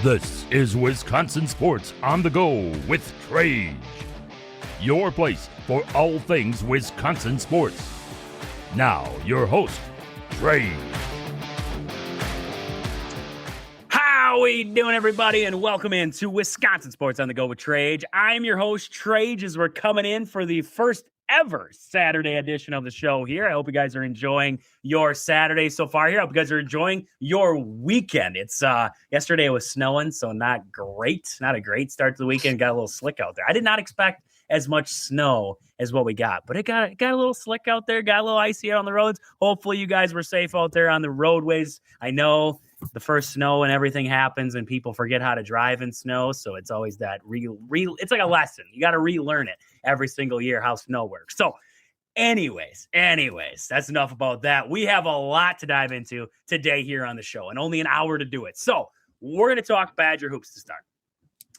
This is Wisconsin Sports on the Go with Trage, your place for all things Wisconsin sports. Now, your host, Trage. How we doing, everybody, and welcome into Wisconsin Sports on the Go with Trage. I'm your host, Trage, as we're coming in for the first ever Saturday edition of the show here. I hope you guys are enjoying your Saturday so far here. I hope you guys are enjoying your weekend. It's yesterday it was snowing, so not a great start to the weekend. Got a little slick out there. I did not expect as much snow as what we got, but it got a little slick out there, got a little icy out on the roads. Hopefully you guys were safe out there on the roadways. I know the first snow and everything happens and people forget how to drive in snow. So it's always that it's like a lesson. You got to relearn it every single year, how snow works. So anyways, that's enough about that. We have a lot to dive into today here on the show and only an hour to do it. So we're going to talk Badger hoops to start.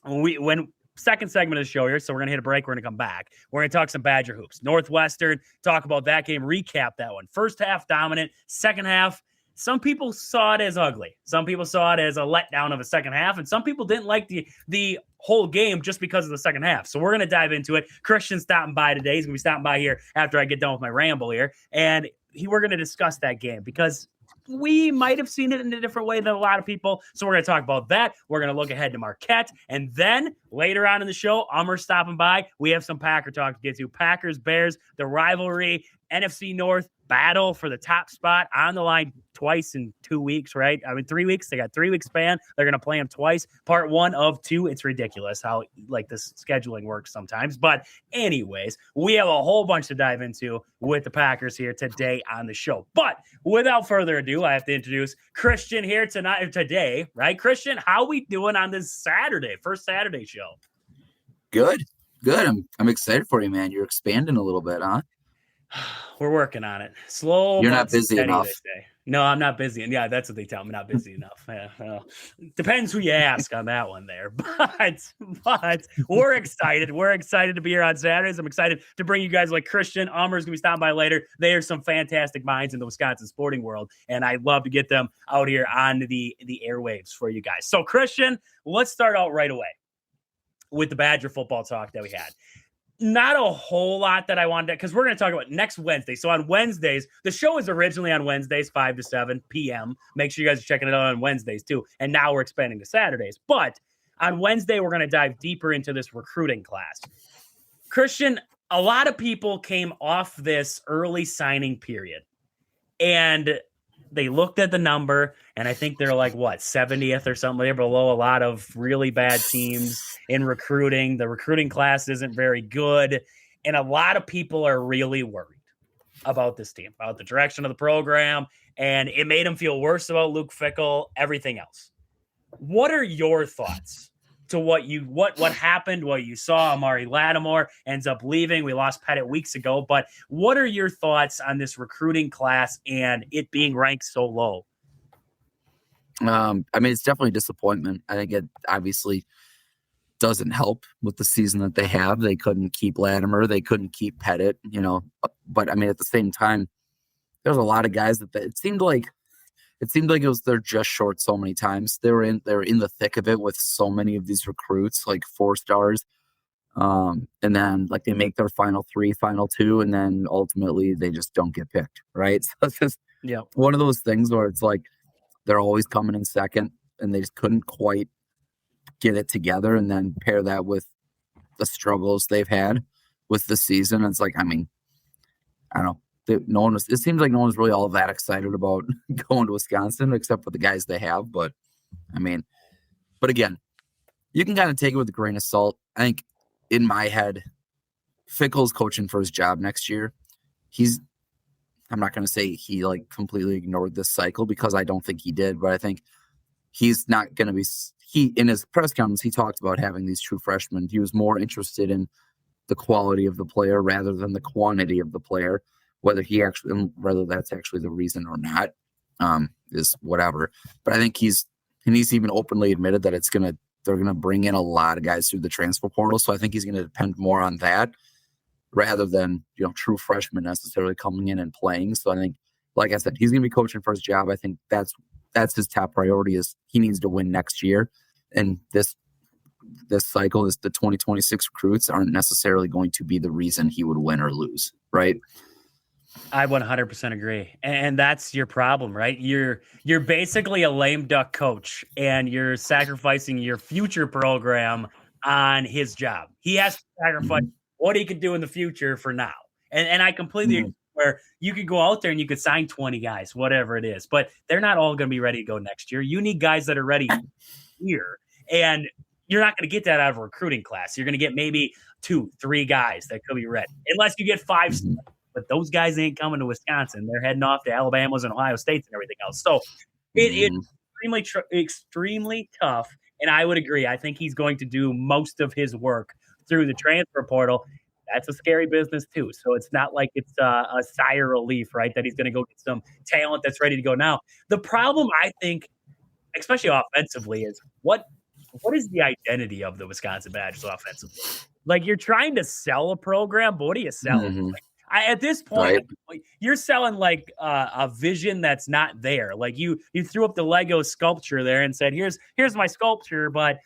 When second segment of the show here. So we're going to hit a break. We're going to come back. We're going to talk some Badger hoops. Northwestern, talk about that game, recap that one. First half dominant, second half, some people saw it as ugly. Some people saw it as a letdown of a second half, and some people didn't like the whole game just because of the second half. So we're going to dive into it. Christian's stopping by today. He's going to be stopping by here after I get done with my ramble here, and we're going to discuss that game because we might have seen it in a different way than a lot of people. So we're going to talk about that. We're going to look ahead to Marquette. And then later on in the show, Ummer's stopping by. We have some Packer talk to get to. Packers, Bears, the rivalry, NFC North battle for the top spot on the line twice in 2 weeks, right? 3 weeks. They got 3 week span. They're going to play them twice. Part 1 of 2. It's ridiculous how this scheduling works sometimes. But anyways, we have a whole bunch to dive into with the Packers here today on the show. But without further ado, I have to introduce Christian here today, right? Christian, how we doing on this Saturday, first Saturday show? Good. I'm excited for you, man. You're expanding a little bit, huh? We're working on it. Slow. You're not busy enough. No, I'm not busy. And yeah, that's what they tell me. Not busy enough. Yeah, well, depends who you ask on that one there. But we're excited. We're excited to be here on Saturdays. I'm excited to bring you guys like Christian. Ummer's going to be stopping by later. They are some fantastic minds in the Wisconsin sporting world. And I'd love to get them out here on the airwaves for you guys. So Christian, let's start out right away with the Badger football talk that we had. Not a whole lot that I wanted to, because we're going to talk about next Wednesday. So on Wednesdays, the show is originally on Wednesdays, 5 to 7 p.m. Make sure you guys are checking it out on Wednesdays too. And now we're expanding to Saturdays. But on Wednesday, we're going to dive deeper into this recruiting class. Christian, a lot of people came off this early signing period and they looked at the number, and I think they're like, 70th or something. They're below a lot of really bad teams in recruiting. The recruiting class isn't very good, and a lot of people are really worried about this team, about the direction of the program, and it made them feel worse about Luke Fickell, everything else. What are your thoughts to what happened, what you saw? Amari Lattimore ends up leaving. We lost Pettit weeks ago, but what are your thoughts on this recruiting class and it being ranked so low? It's definitely disappointment. I think it obviously doesn't help with the season that they have. They couldn't keep Lattimore. They couldn't keep Pettit, but at the same time, there's a lot of guys that it seemed like they're just short so many times. They're in the thick of it with so many of these recruits, like 4 stars. And then they make their final 3, final 2, and then ultimately they just don't get picked. Right. So it's just one of those things where it's like they're always coming in second and they just couldn't quite get it together, and then pair that with the struggles they've had with the season. It's like, I don't know. It seems like no one's really all that excited about going to Wisconsin except for the guys they have. But again, you can kind of take it with a grain of salt. I think in my head, Fickell's coaching for his job next year. I'm not going to say he completely ignored this cycle because I don't think he did, but I think he's not going to be. In his press conference, he talked about having these true freshmen. He was more interested in the quality of the player rather than the quantity of the player. Whether that's actually the reason or not, is whatever. But I think he's even openly admitted that they're gonna bring in a lot of guys through the transfer portal. So I think he's gonna depend more on that rather than true freshmen necessarily coming in and playing. So I think, like I said, he's gonna be coaching for his job. I think that's his top priority. Is he needs to win next year, And this cycle is the 2026 recruits aren't necessarily going to be the reason he would win or lose, right? I 100% agree. And that's your problem, right? You're basically a lame duck coach, and you're sacrificing your future program on his job. He has to sacrifice what he could do in the future for now. And I completely agree, where you could go out there and you could sign 20 guys, whatever it is, but they're not all going to be ready to go next year. You need guys that are ready here. And you're not going to get that out of a recruiting class. You're going to get maybe 2-3 guys that could be ready, unless you get 5. But those guys ain't coming to Wisconsin. They're heading off to Alabama's and Ohio State's and everything else. So it's extremely tough. And I would agree. I think he's going to do most of his work through the transfer portal. That's a scary business too. So it's not like it's a sigh of relief, right, that he's going to go get some talent that's ready to go now. The problem, I think, especially offensively, is what is the identity of the Wisconsin Badgers offensively? Like, you're trying to sell a program, but what are you selling? At this point, you're selling like a vision that's not there. Like you threw up the Lego sculpture there and said, here's my sculpture, but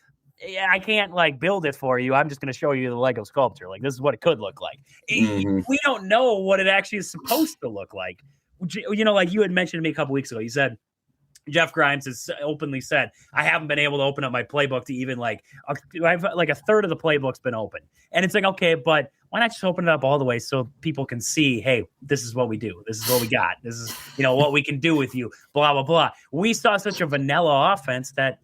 I can't like build it for you. I'm just going to show you the Lego sculpture. Like, this is what it could look like. We don't know what it actually is supposed to look like. You know, like you had mentioned to me a couple weeks ago, you said, Jeff Grimes has openly said, I haven't been able to open up my playbook to even like a third of the playbook's been open. And it's like, okay, but why not just open it up all the way so people can see, hey, this is what we do. This is what we got. This is, what we can do with you, blah, blah, blah. We saw such a vanilla offense that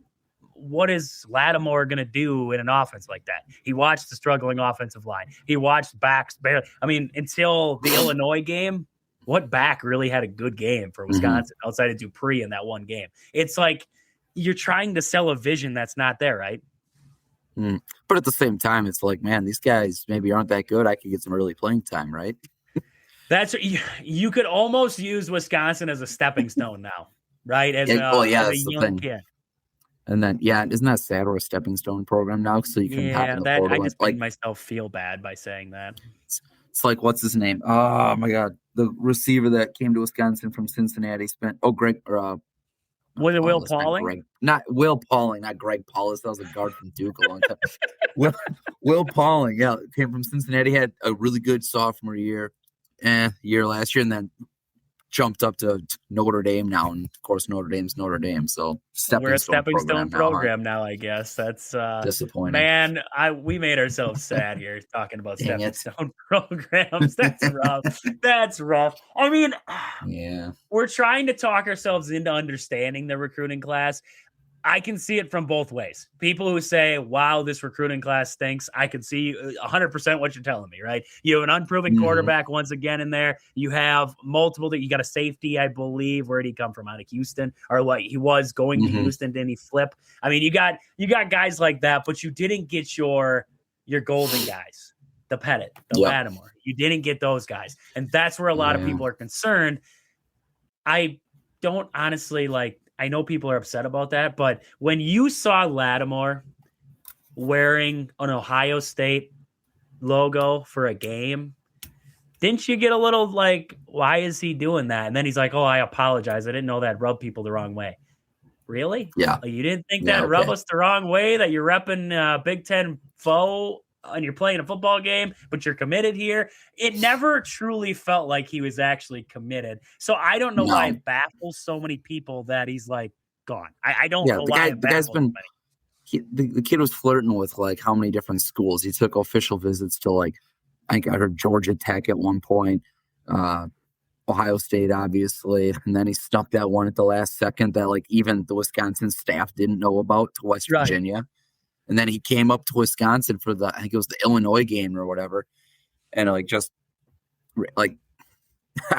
what is Lattimore going to do in an offense like that? He watched the struggling offensive line. He watched backs barely. I mean, until the Illinois game, what back really had a good game for Wisconsin outside of Dupree in that one game? It's like you're trying to sell a vision that's not there, right? But at the same time, it's like, man, these guys maybe aren't that good. I could get some early playing time, right? That's you could almost use Wisconsin as a stepping stone now, right? As a young kid. And then, isn't that sad? We're a stepping stone program now, so you can hop in the portal. I just made myself feel bad by saying that. It's like, what's his name? Oh my God, the receiver that came to Wisconsin from Cincinnati Greg. Was it Will Pauling? Not Will Pauling, not Greg Paulus. That was a guard from Duke a long time. Will Pauling, came from Cincinnati. Had a really good sophomore year last year, and then jumped up to Notre Dame now, and of course Notre Dame's Notre Dame. So we're a stepping stone program now, I guess. That's disappointing. Man, we made ourselves sad here talking about stepping stone programs. That's rough. That's rough. I mean, we're trying to talk ourselves into understanding the recruiting class. I can see it from both ways. People who say, wow, this recruiting class stinks. I can see 100% what you're telling me, right? You have an unproven quarterback once again in there. You have multiple, you got a safety, I believe. Where did he come from? Out of Houston? Or like he was going to Houston, didn't he flip? I mean, you got guys like that, but you didn't get your golden guys, the Pettit, the Lattimore. You didn't get those guys. And that's where a lot of people are concerned. I don't honestly I know people are upset about that, but when you saw Lattimore wearing an Ohio State logo for a game, didn't you get a little like, why is he doing that? And then he's like, oh, I apologize. I didn't know that rubbed people the wrong way. Really? Yeah. You didn't think that rubbed us the wrong way, that you're repping Big Ten foe and you're playing a football game, but you're committed here? It never truly felt like he was actually committed. So I don't know why it baffles so many people that he's like gone. I don't know why it baffles so many. The kid was flirting with like how many different schools. He took official visits to I think I heard Georgia Tech at one point, Ohio State, obviously. And then he stuck that one at the last second that even the Wisconsin staff didn't know about, to West Virginia. And then he came up to Wisconsin for I think it was the Illinois game or whatever. And I don't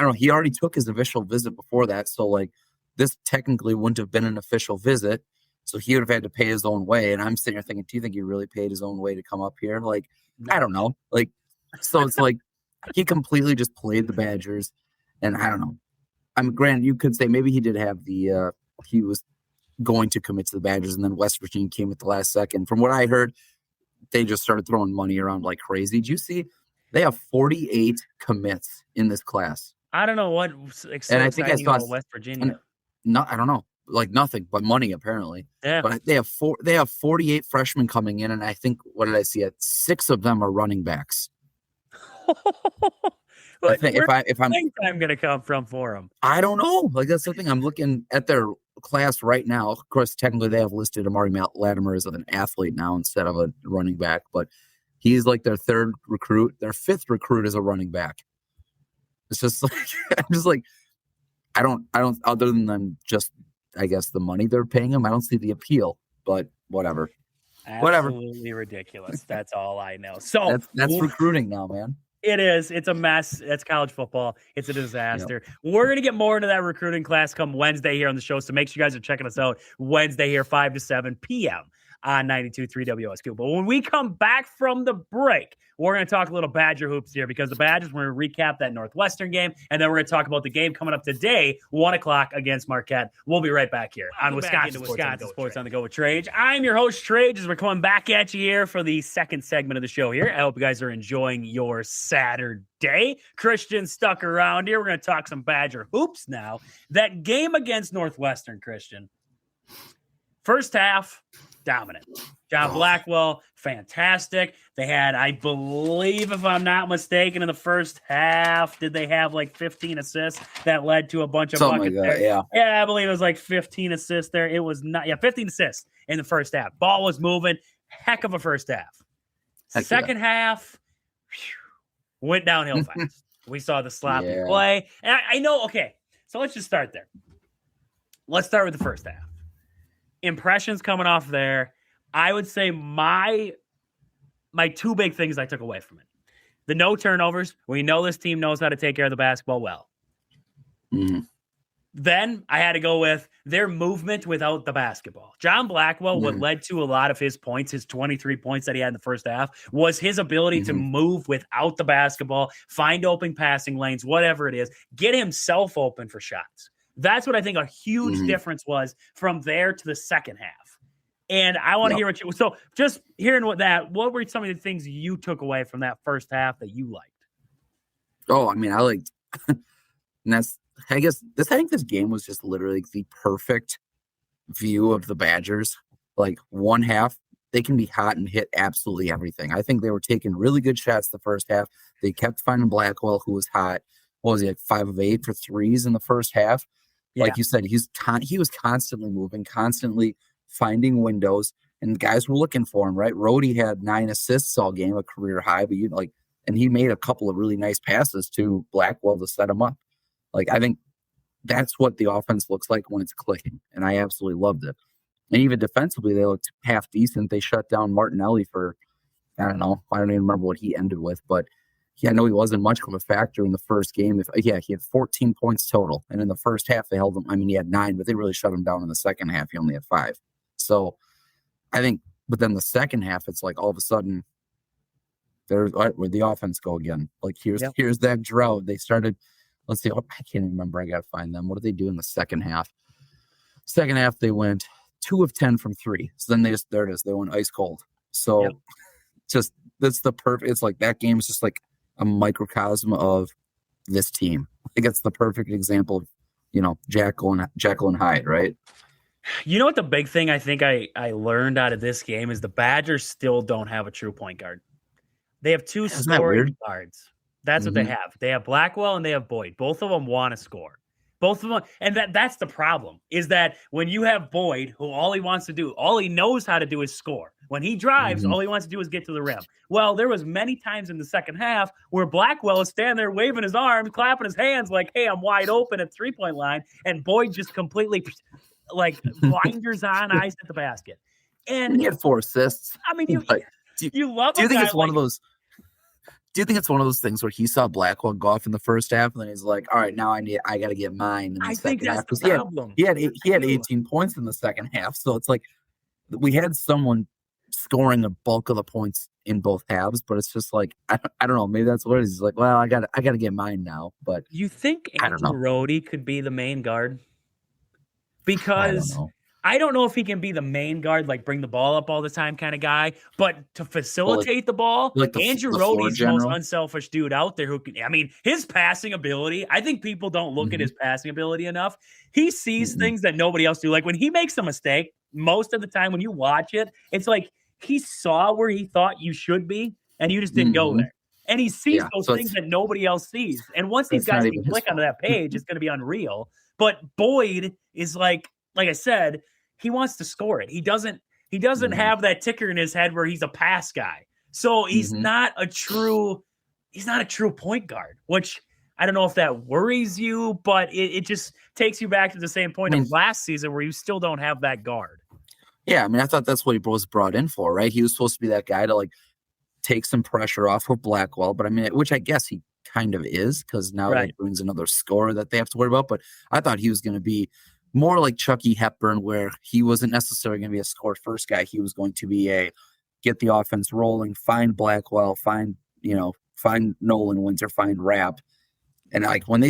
know, he already took his official visit before that. So this technically wouldn't have been an official visit. So he would have had to pay his own way. And I'm sitting here thinking, do you think he really paid his own way to come up here? I don't know. So it's he completely just played the Badgers. And I don't know. Granted, you could say maybe he did have he was going to commit to the Badgers, and then West Virginia came at the last second. From what I heard, they just started throwing money around like crazy. Did you see? They have 48 commits in this class. I don't know what's exciting about West Virginia. No, I don't know. like nothing but money apparently. Yeah. But they have 48 freshmen coming in, and I think what did I see? 6 of them are running backs. I think if I'm time going to come from for them, I don't know. Like that's the thing. I'm looking at their class right now. Of course, technically they have listed Amari Latimer as an athlete now instead of a running back, but he's like their 3rd recruit. Their 5th recruit is a running back. It's just like I'm just like I don't other than them just I guess the money they're paying him. I don't see the appeal, but whatever. Absolutely ridiculous. That's all I know. So that's recruiting now, man. It is. It's a mess. That's college football. It's a disaster. Yep. We're going to get more into that recruiting class come Wednesday here on the show. So make sure you guys are checking us out Wednesday here, 5 to 7 p.m. on 92.3 WSQ. But when we come back from the break, we're going to talk a little Badger hoops here because the Badgers, we're going to recap that Northwestern game, and then we're going to talk about the game coming up today, 1 o'clock against Marquette. We'll be right back here on Wisconsin Sports on the Go with Trage. I'm your host, Trage, as we're coming back at you here for the second segment of the show here. I hope you guys are enjoying your Saturday. Christian stuck around here. We're going to talk some Badger hoops now. That game against Northwestern, Christian, first half, dominant. John Blackwell, fantastic. They had, I believe, if I'm not mistaken, in the first half, did they have like 15 assists that led to a bunch of buckets like that, there? Yeah, I believe it was like 15 assists there. It was not, 15 assists in the first half. Ball was moving. Heck of a first half. Second half, went downhill fast. We saw the sloppy play. And I know, okay, so let's just start there. Let's start with the first half. Impressions coming off there. I would say my 2 big things I took away from it. The no turnovers. We know this team knows how to take care of the basketball well. Mm-hmm. Then I had to go with their movement without the basketball. John Blackwell, what led to a lot of his points, his 23 points that he had in the first half, was his ability to move without the basketball, find open passing lanes, whatever it is, get himself open for shots. That's what I think a huge difference was from there to the second half. And I want to hear what you – so just hearing what were some of the things you took away from that first half that you liked? Oh, I mean, I liked – and that's – I think this game was just literally the perfect view of the Badgers. Like one half, they can be hot and hit absolutely everything. I think they were taking really good shots the first half. They kept finding Blackwell, who was hot. What was he, like 5 of 8 for threes in the first half? Yeah. Like you said, he was constantly moving, constantly finding windows, and guys were looking for him, right? Rohde had 9 assists all game, a career high, but and he made a couple of really nice passes to Blackwell to set him up. Like, I think that's what the offense looks like when it's clicking, and I absolutely loved it. And even defensively, they looked half decent. They shut down Martinelli for, I don't even remember what he ended with, but I know he wasn't much of a factor in the first game. He had 14 points total, and in the first half, they held him. I mean, he had 9, but they really shut him down in the second half. He only had 5. So I think, but then the second half, it's like all of a sudden, where'd the offense go again? Like, here's that drought. They started, let's see, I can't even remember. I got to find them. What did they do in the second half? Second half, they went 2 of 10 from 3. So then there it is. They went ice cold. So that's the perfect, it's like that game is just like a microcosm of this team. I think it's the perfect example of, Jekyll and Hyde, right? You know what the big thing I think I learned out of this game is the Badgers still don't have a true point guard. They have 2 scoring guards. That's what they have. They have Blackwell and they have Boyd. Both of them want to score. Both of them. And that's the problem, is that when you have Boyd, who all he wants to do, all he knows how to do is score. When he drives, all he wants to do is get to the rim. Well, there was many times in the second half where Blackwell is standing there waving his arms, clapping his hands like, hey, I'm wide open at 3-point line. And Boyd just completely like blinders on, eyes at the basket. And he had 4 assists. I mean, you love do you think it's one of those? Do you think it's one of those things where he saw Blackwell go off in the first half and then he's like, all right, now I got to get mine in the second half? That's the problem. He had 18 points in the second half. So it's like we had someone scoring a bulk of the points in both halves, but it's just like, I don't know. Maybe that's what it is. He's like, well, I got to get mine now. But you think Andrew Rohde could be the main guard? Because I don't know if he can be the main guard, like bring the ball up all the time kind of guy, but to facilitate the ball, Andrew Rohde is the most unselfish dude out there who can, I mean, his passing ability, I think people don't look at his passing ability enough. He sees things that nobody else do. Like when he makes a mistake, most of the time when you watch it, it's like he saw where he thought you should be and you just didn't go there. And he sees those things that nobody else sees. And once these guys can click onto that page, it's going to be unreal. But Boyd is like I said, he wants to score it. He doesn't have that ticker in his head where he's a pass guy. So he's not a true point guard, which I don't know if that worries you, but it just takes you back to the same point of last season where you still don't have that guard. Yeah, I mean, I thought that's what he was brought in for, right? He was supposed to be that guy to like take some pressure off of Blackwell, but I mean, which I guess he kind of is, because now that brings another scorer that they have to worry about. But I thought he was going to be more like Chucky Hepburn, where he wasn't necessarily going to be a score first guy. He was going to be a get the offense rolling, find Blackwell, find Nolan Winter, find Rapp. And like when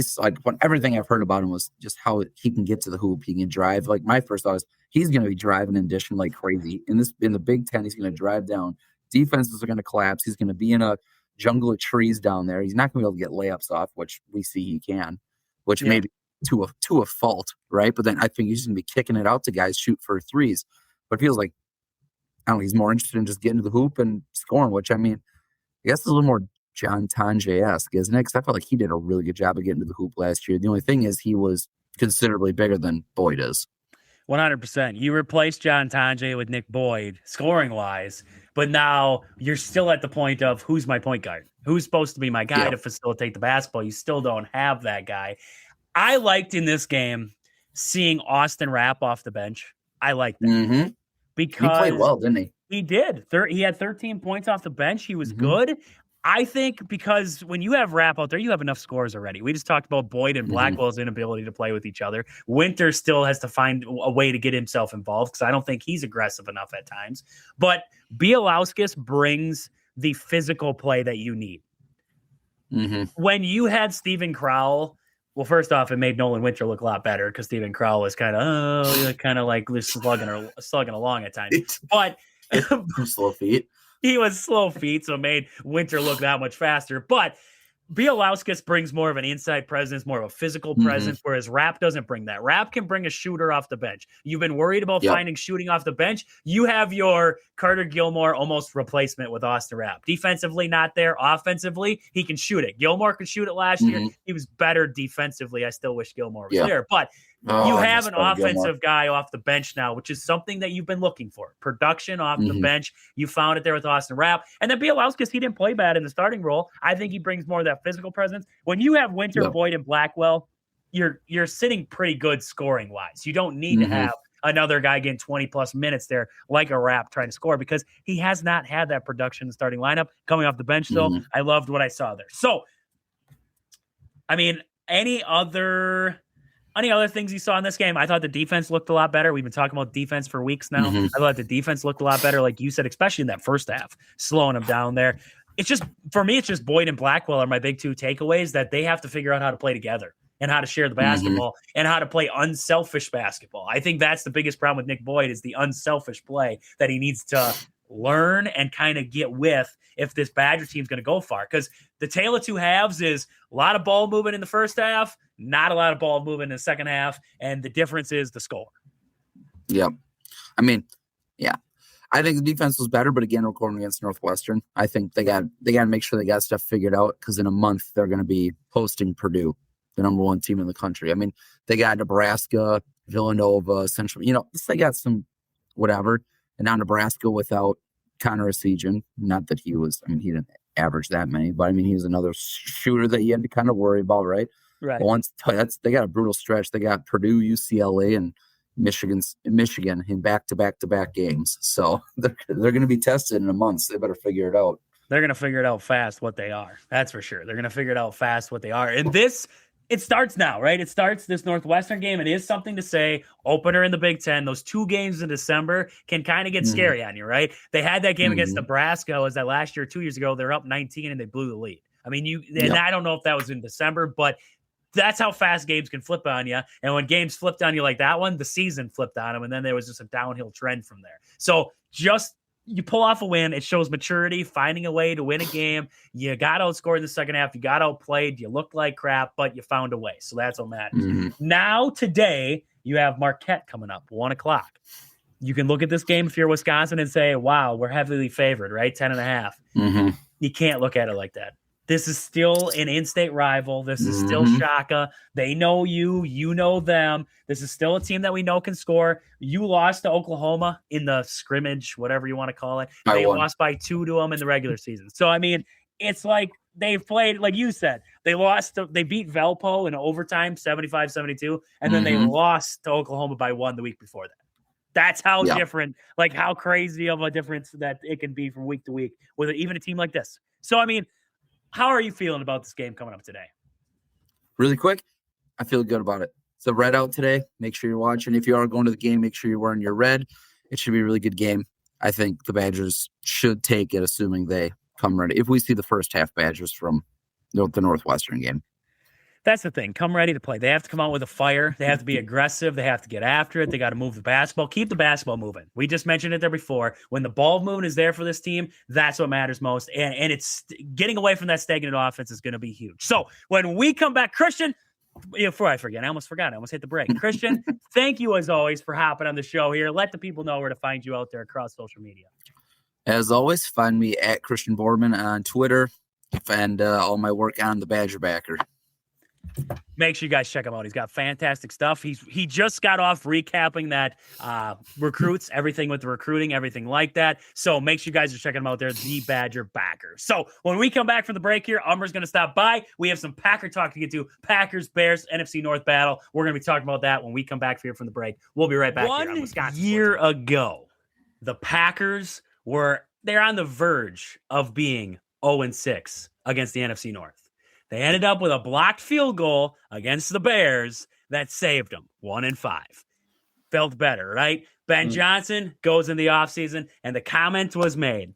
everything I've heard about him was just how he can get to the hoop, he can drive. Like my first thought was he's going to be driving in addition like crazy. In the Big Ten, he's going to drive down. Defenses are going to collapse. He's going to be in a jungle of trees down there. He's not going to be able to get layups off, which we see he can, which maybe to a fault, right? But then I think he's going to be kicking it out to guys, shoot for threes. But it feels like, I don't know, he's more interested in just getting to the hoop and scoring, which I mean, I guess is a little more John Tonje-esque, isn't it? Because I felt like he did a really good job of getting to the hoop last year. The only thing is he was considerably bigger than Boyd is. 100%. You replaced John Tonje with Nick Boyd, scoring-wise, but now you're still at the point of who's my point guard? Who's supposed to be my guy to facilitate the basketball? You still don't have that guy. I liked in this game seeing Austin Rapp off the bench. I liked that because he played well, didn't he? He did. He had 13 points off the bench. He was good. I think because when you have Rapp out there, you have enough scores already. We just talked about Boyd and Blackwell's inability to play with each other. Winter still has to find a way to get himself involved because I don't think he's aggressive enough at times. But Bielauskas brings the physical play that you need. When you had Steven Crowell, well, first off, it made Nolan Winter look a lot better because Steven Crowell was kind of like slugging along at times. But slow feet. He was slow feet, so it made Winter look that much faster. But Bielauskas brings more of an inside presence, more of a physical presence, whereas Rapp doesn't bring that. Rapp can bring a shooter off the bench. You've been worried about finding shooting off the bench. You have your Carter Gilmore almost replacement with Austin Rapp. Defensively, not there. Offensively, he can shoot it. Gilmore could shoot it last year. He was better defensively. I still wish Gilmore was there. But you have an offensive guy off the bench now, which is something that you've been looking for. Production off the bench. You found it there with Austin Rapp. And then Bielauskas, he didn't play bad in the starting role. I think he brings more of that physical presence. When you have Winter, Boyd, and Blackwell, you're sitting pretty good scoring-wise. You don't need to have another guy getting 20-plus minutes there like a Rapp trying to score because he has not had that production in the starting lineup. Coming off the bench, though, I loved what I saw there. So, I mean, any other things you saw in this game? I thought the defense looked a lot better. We've been talking about defense for weeks now. I thought the defense looked a lot better, like you said, especially in that first half, slowing them down there. It's just, for me, it's just Boyd and Blackwell are my big two takeaways that they have to figure out how to play together and how to share the basketball and how to play unselfish basketball. I think that's the biggest problem with Nick Boyd is the unselfish play that he needs to learn and kind of get with if this Badger team's going to go far. Because the tale of two halves is a lot of ball movement in the first half, not a lot of ball movement in the second half, and the difference is the score. Yep. I mean, yeah. I think the defense was better, but again, recording against Northwestern, I think they got to make sure they got stuff figured out because in a month they're going to be hosting Purdue, the number one team in the country. I mean, they got Nebraska, Villanova, Central. They got some whatever, and now Nebraska without Connor Esigian. Not that he didn't average that many, but I mean, he's another shooter that you had to kind of worry about, right? Right. They got a brutal stretch. They got Purdue, UCLA, and Michigan in back-to-back games. So they're going to be tested in a month. So they better figure it out. They're going to figure it out fast what they are. That's for sure. They're going to figure it out fast what they are. And it starts now, right? It starts this Northwestern game. It is something to say. Opener in the Big Ten. Those 2 games in December can kind of get scary on you, right? They had that game against Nebraska. Was that last year, 2 years ago? They're up 19 and they blew the lead. I mean, and I don't know if that was in December, but That's how fast games can flip on you. And when games flipped on you like that one, the season flipped on them. And then there was just a downhill trend from there. So just you pull off a win. It shows maturity, finding a way to win a game. You got outscored in the second half. You got outplayed. You looked like crap, but you found a way. So that's what matters. Now, today, you have Marquette coming up, 1:00. You can look at this game if you're Wisconsin and say, wow, we're heavily favored, right? 10.5. You can't look at it like that. This is still an in-state rival. This is still Shaka. They know you. You know them. This is still a team that we know can score. You lost to Oklahoma in the scrimmage, whatever you want to call it. They lost by 2 to them in the regular season. So, I mean, it's like they've played, like you said, they beat Valpo in overtime, 75-72, and then they lost to Oklahoma by 1 the week before that. That's how different, like how crazy of a difference that it can be from week to week with even a team like this. So, I mean, how are you feeling about this game coming up today? Really quick, I feel good about it. It's the red out today. Make sure you're watching. If you are going to the game, make sure you're wearing your red. It should be a really good game. I think the Badgers should take it, assuming they come ready. If we see the first half Badgers from the Northwestern game. That's the thing. Come ready to play. They have to come out with a fire. They have to be aggressive. They have to get after it. They got to move the basketball. Keep the basketball moving. We just mentioned it there before. When the ball movement is there for this team, that's what matters most. And it's getting away from that stagnant offense is going to be huge. So when we come back, Christian, before I forget, I almost forgot. I almost hit the break. Christian, thank you as always for hopping on the show here. Let the people know where to find you out there across social media. As always, find me at Christian Boardman on Twitter and all my work on the Badger Backer. Make sure you guys check him out. He's got fantastic stuff. He just got off recapping that recruits, everything with the recruiting, everything like that. So make sure you guys are checking him out there, the Badger Backer. So when we come back from the break here, Umber's going to stop by. We have some Packer talk to get to. Packers, Bears, NFC North battle. We're going to be talking about that when we come back here from the break. We'll be right back. 1 year ago, the Packers they're on the verge of being 0-6 against the NFC North. They ended up with a blocked field goal against the Bears that saved them 1-5. Felt better, right? Ben Johnson goes in the offseason, and the comment was made.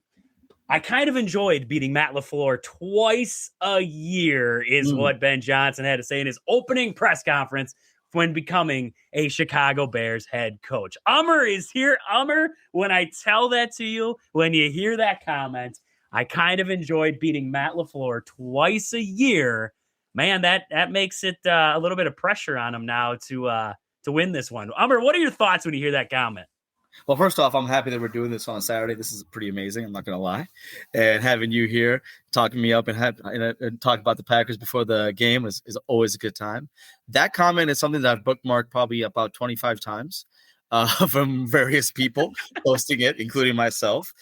I kind of enjoyed beating Matt LaFleur twice a year is what Ben Johnson had to say in his opening press conference when becoming a Chicago Bears head coach. Ummer is here. Ummer, when I tell that to you, when you hear that comment, I kind of enjoyed beating Matt LaFleur twice a year. Man, that makes it a little bit of pressure on him now to win this one. Umber, what are your thoughts when you hear that comment? Well, first off, I'm happy that we're doing this on Saturday. This is pretty amazing. I'm not going to lie. And having you here talking me up and talk about the Packers before the game is always a good time. That comment is something that I've bookmarked probably about 25 times from various people posting it, including myself.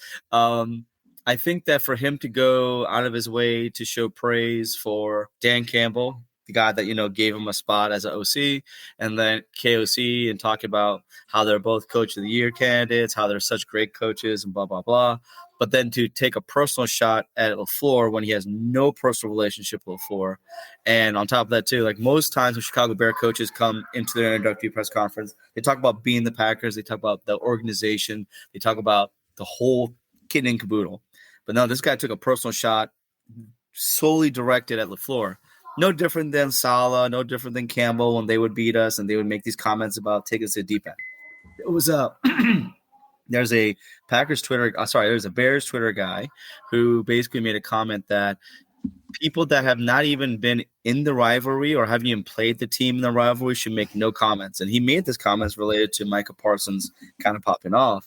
I think that for him to go out of his way to show praise for Dan Campbell, the guy that, gave him a spot as an OC, and then KOC, and talk about how they're both coach of the year candidates, how they're such great coaches and blah, blah, blah. But then to take a personal shot at LaFleur when he has no personal relationship with LaFleur. And on top of that, too, like most times when Chicago Bear coaches come into their introductory press conference, they talk about being the Packers. They talk about the organization. They talk about the whole kit and caboodle. But no, this guy took a personal shot solely directed at LaFleur. No different than Saleh, no different than Campbell when they would beat us and they would make these comments about take us to the deep end. It was there's a there's a Bears Twitter guy who basically made a comment that people that have not even been in the rivalry or haven't even played the team in the rivalry should make no comments. And he made this comments related to Micah Parsons kind of popping off.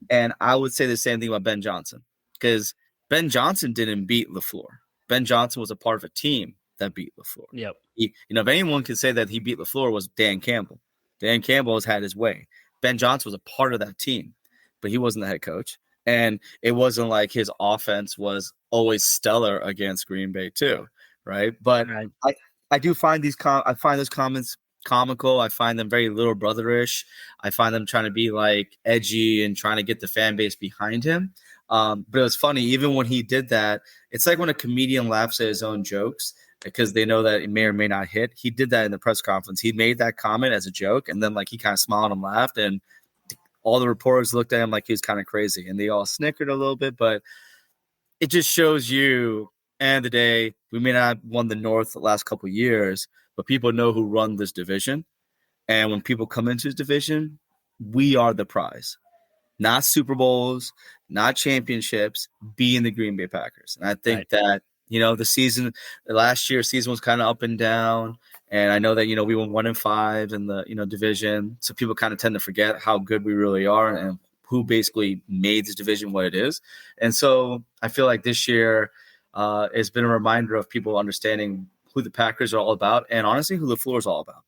And I would say the same thing about Ben Johnson, because Ben Johnson didn't beat LaFleur. Ben Johnson was a part of a team that beat LaFleur. Yep. If anyone could say that he beat LaFleur, was Dan Campbell. Dan Campbell has had his way. Ben Johnson was a part of that team, but he wasn't the head coach. And it wasn't like his offense was always stellar against Green Bay too, right? But right. I do find those comments comical. I find them very little brotherish. I find them trying to be like edgy and trying to get the fan base behind him. But it was funny, even when he did that, it's like when a comedian laughs at his own jokes because they know that it may or may not hit. He did that in the press conference. He made that comment as a joke, and then he kind of smiled and laughed, and all the reporters looked at him like he was kind of crazy, and they all snickered a little bit. But it just shows you, end of the day, we may not have won the North the last couple of years, but people know who run this division. And when people come into this division, we are the prize. Not Super Bowls, not championships, being the Green Bay Packers. And I think that, the last year's season was kind of up and down. And I know that, we won 1-5 in the, division. So people kind of tend to forget how good we really are and who basically made this division what it is. And so I feel like this year has been a reminder of people understanding who the Packers are all about and honestly who LaFleur is all about.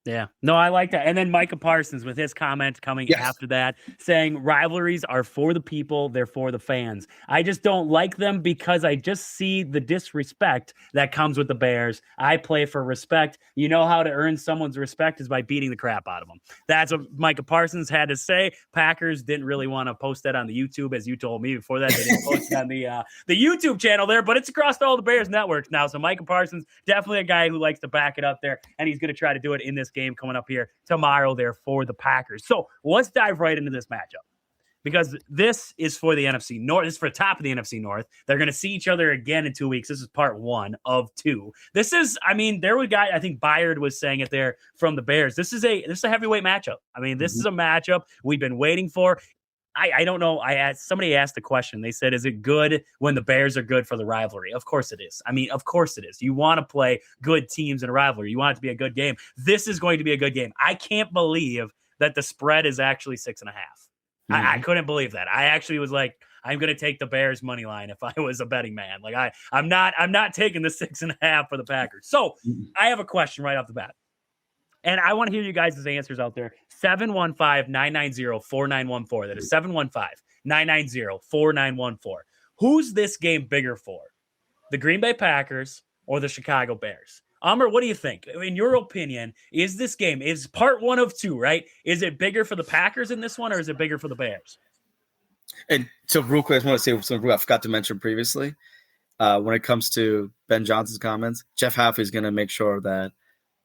Yeah, no, I like that. And then Micah Parsons with his comment coming after that, saying rivalries are for the people, they're for the fans. I just don't like them because I just see the disrespect that comes with the Bears. I play for respect. You know how to earn someone's respect is by beating the crap out of them. That's what Micah Parsons had to say. Packers didn't really want to post that on the YouTube, as you told me before that. They didn't post it on the YouTube channel there, but it's across all the Bears networks now. So Micah Parsons, definitely a guy who likes to back it up there, and he's going to try to do it in this game coming up here tomorrow there for the Packers. So let's dive right into this matchup because this is for the NFC North. This is for the top of the NFC North. They're going to see each other again in 2 weeks. This is part 1 of 2. This is, there was a guy, I think Byard was saying it there from the Bears. This is a heavyweight matchup. This is a matchup we've been waiting for. I don't know. Somebody asked the question. They said, is it good when the Bears are good for the rivalry? Of course it is. Of course it is. You want to play good teams in a rivalry. You want it to be a good game. This is going to be a good game. I can't believe that the spread is actually 6.5. I couldn't believe that. I actually was like, I'm going to take the Bears money line if I was a betting man. Like I'm not taking the 6.5 for the Packers. So I have a question right off the bat. And I want to hear you guys' answers out there. 715-990-4914. That is 715-990-4914. Who's this game bigger for? The Green Bay Packers or the Chicago Bears? Amr, what do you think? In your opinion, is this game, is part 1 of 2, right? Is it bigger for the Packers in this one or is it bigger for the Bears? And so real quick, I just want to say something I forgot to mention previously. When it comes to Ben Johnson's comments, Jeff Halfley is going to make sure that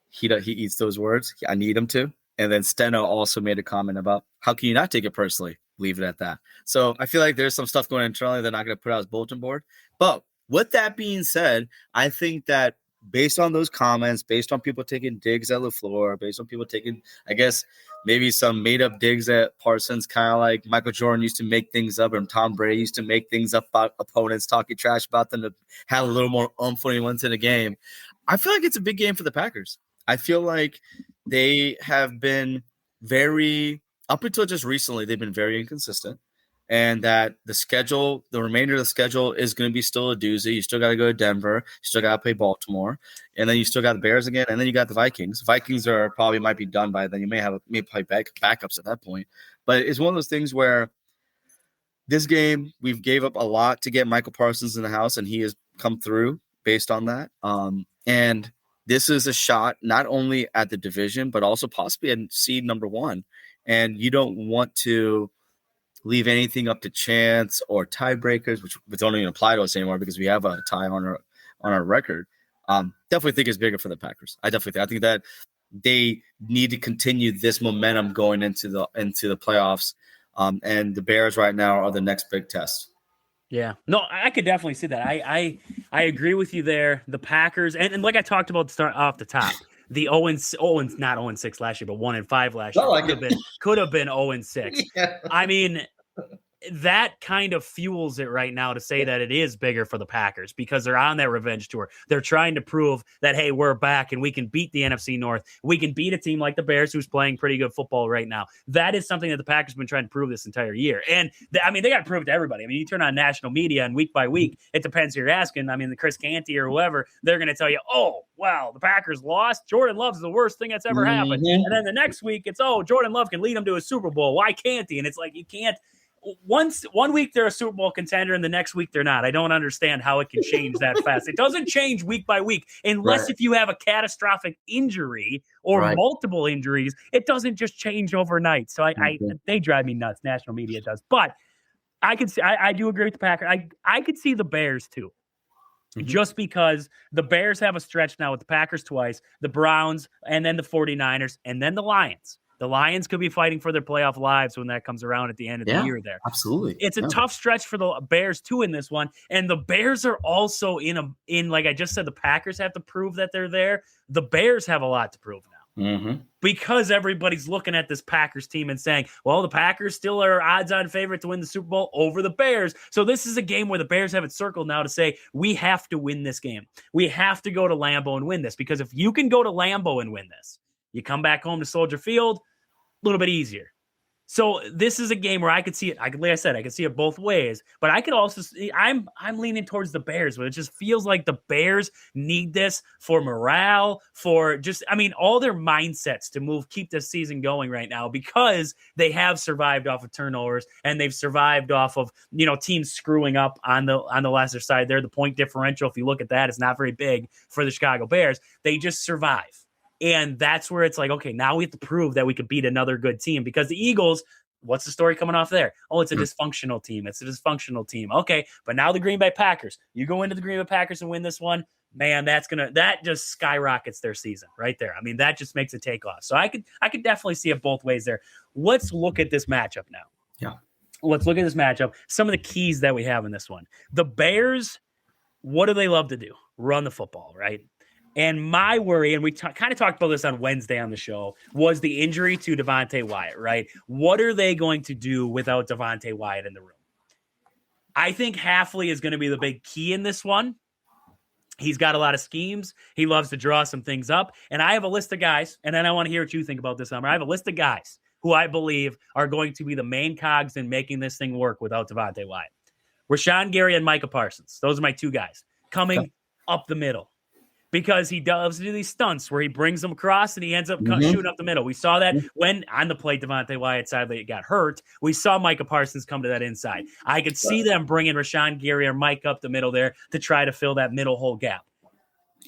he eats those words. I need him to. And then Steno also made a comment about how can you not take it personally? Leave it at that. So I feel like there's some stuff going internally they're not going to put out as bulletin board. But with that being said, I think that based on those comments, based on people taking digs at LaFleur, based on people taking, I guess, maybe some made-up digs at Parsons, kind of like Michael Jordan used to make things up and Tom Brady used to make things up about opponents, talking trash about them to have a little more oomph when he went into the game. I feel like it's a big game for the Packers. I feel like they have been up until just recently, they've been very inconsistent. And that the remainder of the schedule is going to be still a doozy. You still got to go to Denver. You still got to play Baltimore. And then you still got the Bears again. And then you got the Vikings. Vikings might be done by then. You may play backups at that point. But it's one of those things where this game, we've gave up a lot to get Michael Parsons in the house, and he has come through based on that. And this is a shot not only at the division, but also possibly at seed number 1. And you don't want to leave anything up to chance or tiebreakers, which don't even apply to us anymore because we have a tie on our record. Definitely think it's bigger for the Packers. I think that they need to continue this momentum going into the playoffs. And the Bears right now are the next big test. Yeah, no, I could definitely see that. I agree with you there. The Packers, and like I talked about to start off the top, the not 0-6 last year, but 1-5 last year could have been 0-6. Yeah. That kind of fuels it right now to say that it is bigger for the Packers because they're on that revenge tour. They're trying to prove that, hey, we're back and we can beat the NFC North. We can beat a team like the Bears who's playing pretty good football right now. That is something that the Packers have been trying to prove this entire year. And they got to prove it to everybody. You turn on national media and week by week, it depends who you're asking. The Chris Canty or whoever, they're going to tell you, oh, wow, the Packers lost. Jordan Love's the worst thing that's ever happened. And then the next week it's, oh, Jordan Love can lead them to a Super Bowl. Why can't he? And it's like, you can't. One week they're a Super Bowl contender and the next week they're not. I don't understand how it can change that fast. It doesn't change week by week unless if you have a catastrophic injury or multiple injuries. It doesn't just change overnight. So they drive me nuts. National media does. But I do agree with the Packers. I could see the Bears too. Just because the Bears have a stretch now with the Packers twice, the Browns, and then the 49ers, and then the Lions. The Lions could be fighting for their playoff lives when that comes around at the end of the year there. Absolutely. It's a tough stretch for the Bears too in this one. And the Bears are also in like I just said, the Packers have to prove that they're there. The Bears have a lot to prove now. Because everybody's looking at this Packers team and saying, well, the Packers still are odds-on favorite to win the Super Bowl over the Bears. So this is a game where the Bears have it circled now to say, we have to win this game. We have to go to Lambeau and win this. Because if you can go to Lambeau and win this, you come back home to Soldier Field, a little bit easier. So this is a game where I could see it. Like I said, I could see it both ways, but I could also see, I'm leaning towards the Bears, but it just feels like the Bears need this for morale, for just, all their mindsets to keep this season going right now, because they have survived off of turnovers and they've survived off of, teams screwing up on the lesser side there. The point differential, if you look at that, is not very big for the Chicago Bears. They just survive. And that's where it's like, okay, now we have to prove that we could beat another good team, because the Eagles, what's the story coming off there? Oh, it's a dysfunctional team. It's a dysfunctional team. Okay, but now the Green Bay Packers, you go into the Green Bay Packers and win this one, man, that just skyrockets their season right there. That just makes a takeoff. So I could definitely see it both ways there. Let's look at this matchup now. Yeah. Let's look at this matchup. Some of the keys that we have in this one. The Bears, what do they love to do? Run the football, right? And my worry, and we kind of talked about this on Wednesday on the show, was the injury to Devontae Wyatt, right? What are they going to do without Devontae Wyatt in the room? I think Hafley is going to be the big key in this one. He's got a lot of schemes. He loves to draw some things up. And I have a list of guys, and then I want to hear what you think about this, Summer. I have a list of guys who I believe are going to be the main cogs in making this thing work without Devontae Wyatt. Rashawn Gary and Micah Parsons. Those are my two guys coming up the middle. Because he does do these stunts where he brings them across and he ends up shooting up the middle. We saw that when on the play Devontae Wyatt sadly got hurt. We saw Micah Parsons come to that inside. I could see them bringing Rashawn Gary or Mike up the middle there to try to fill that middle hole gap.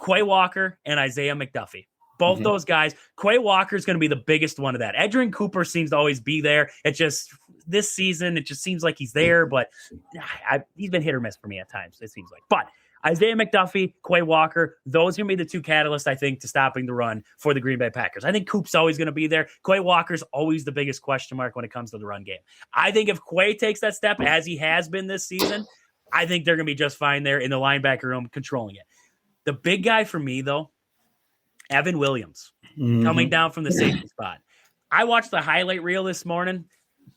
Quay Walker and Isaiah McDuffie. Both those guys. Quay Walker is going to be the biggest one of that. Edgerrin Cooper seems to always be there. It just, this season, it just seems like he's there, but he's been hit or miss for me at times, it seems like. But Isaiah McDuffie, Quay Walker, those are going to be the two catalysts, I think, to stopping the run for the Green Bay Packers. I think Coop's always going to be there. Quay Walker's always the biggest question mark when it comes to the run game. I think if Quay takes that step, as he has been this season, I think they're going to be just fine there in the linebacker room controlling it. The big guy for me, though, Evan Williams, coming down from the safety spot. I watched the highlight reel this morning.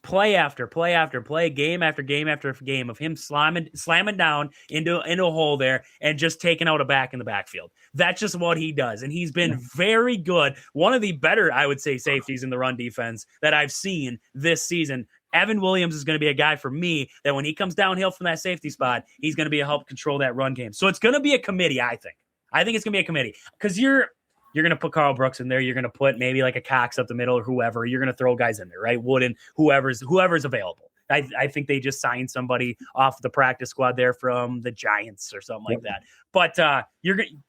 Play after play after play, game after game after game of him slamming down into a hole there and just taking out a back in the backfield. That's just what he does. And he's been very good. One of the better, I would say, safeties in the run defense that I've seen this season. Evan Williams is going to be a guy for me that when he comes downhill from that safety spot, he's going to be a help control that run game. So it's going to be a committee, I think. I think it's going to be a committee because you're going to put Carl Brooks in there. You're going to put maybe like a Cox up the middle or whoever. You're going to throw guys in there, right? Wooden, whoever's available. I think they just signed somebody off the practice squad there from the Giants or something like that. But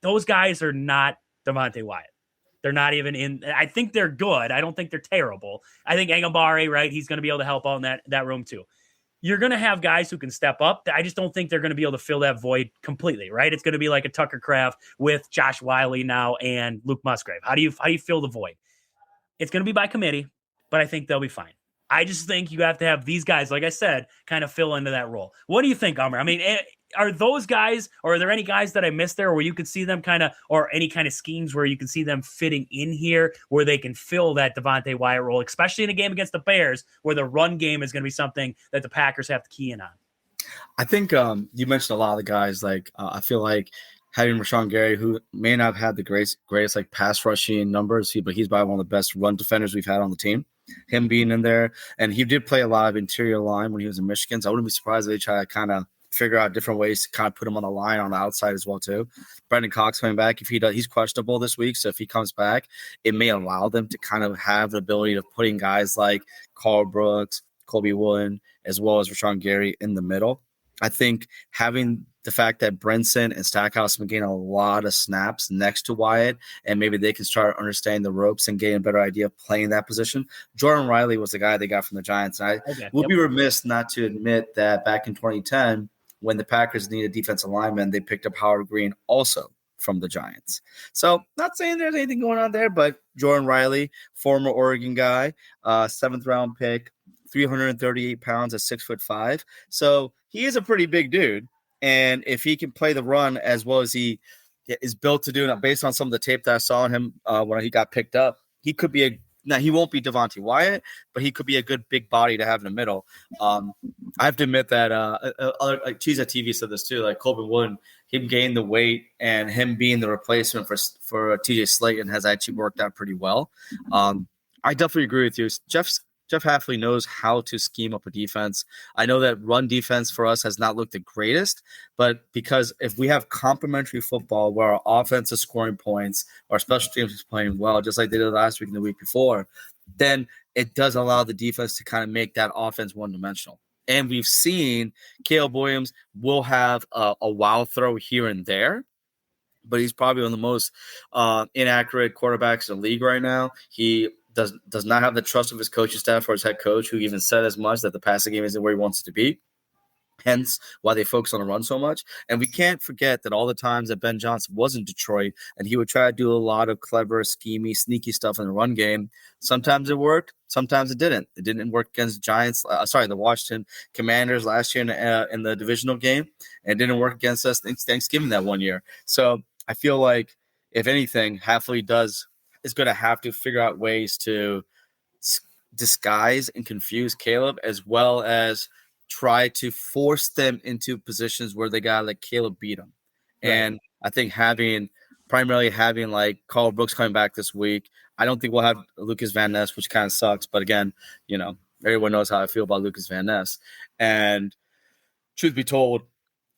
those guys are not Devontae Wyatt. They're not even in. I think they're good. I don't think they're terrible. I think Angambare, right? He's going to be able to help out in that room too. You're going to have guys who can step up. I just don't think they're going to be able to fill that void completely, right? It's going to be like a Tucker Kraft with Josh Wiley now and Luke Musgrave. How do you fill the void? It's going to be by committee, but I think they'll be fine. I just think you have to have these guys, like I said, kind of fill into that role. What do you think, Amr? I mean, are those guys, or are there any guys that I missed there where you could see them or any kind of schemes where you can see them fitting in here where they can fill that Devontae Wyatt role, especially in a game against the Bears where the run game is going to be something that the Packers have to key in on? I think you mentioned a lot of the guys. I feel like having Rashawn Gary, who may not have had the greatest like pass rushing numbers, but he's probably one of the best run defenders we've had on the team. Him being in there, and he did play a lot of interior line when he was in Michigan. So I wouldn't be surprised if they try to kind of figure out different ways to kind of put him on the line on the outside as well too. Brendan Cox coming back, if he does, he's questionable this week. So if he comes back, it may allow them to kind of have the ability of putting guys like Carl Brooks, Colby Wooden, as well as Rashawn Gary in the middle. I think having the fact that Brinson and Stackhouse have been getting a lot of snaps next to Wyatt, and maybe they can start understanding the ropes and getting a better idea of playing that position. Jordan Riley was the guy they got from the Giants. And we'll be remiss not to admit that back in 2010, when the Packers needed defensive linemen, they picked up Howard Green also from the Giants. So not saying there's anything going on there, but Jordan Riley, former Oregon guy, 7th round pick, 338 pounds at 6'5". So he is a pretty big dude. And if he can play the run as well as he is built to do, based on some of the tape that I saw on him when he got picked up, he could be now he won't be Devontae Wyatt, but he could be a good big body to have in the middle. I have to admit that like Cheese at TV said this too, like Colvin Wood, him gaining the weight and him being the replacement for TJ Slayton has actually worked out pretty well. I definitely agree with you. Jeff Hafley knows how to scheme up a defense. I know that run defense for us has not looked the greatest, but because if we have complementary football where our offense is scoring points, our special teams is playing well, just like they did last week and the week before, then it does allow the defense to kind of make that offense one-dimensional. And we've seen Caleb Williams will have a wow throw here and there, but he's probably one of the most inaccurate quarterbacks in the league right now. He does not have the trust of his coaching staff or his head coach, who even said as much that the passing game isn't where he wants it to be. Hence why they focus on the run so much. And we can't forget that all the times that Ben Johnson was in Detroit and he would try to do a lot of clever, schemy, sneaky stuff in the run game. Sometimes it worked. Sometimes it didn't. It didn't work against the Washington Commanders last year in the divisional game. And it didn't work against us Thanksgiving that one year. So I feel like, if anything, Hafley is going to have to figure out ways to disguise and confuse Caleb, as well as try to force them into positions where they got like Caleb beat them. Right. And I think primarily having like Carl Brooks coming back this week, I don't think we'll have Lucas Van Ness, which kind of sucks. But again, everyone knows how I feel about Lucas Van Ness. And truth be told,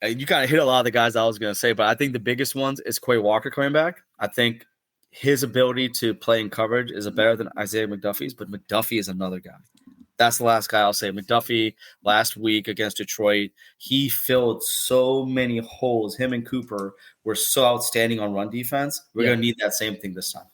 you kind of hit a lot of the guys I was going to say, but I think the biggest ones is Quay Walker coming back. I think his ability to play in coverage is better than Isaiah McDuffie's, but McDuffie is another guy. That's the last guy I'll say. McDuffie last week against Detroit, he filled so many holes. Him and Cooper were so outstanding on run defense. We're going to need that same thing this time.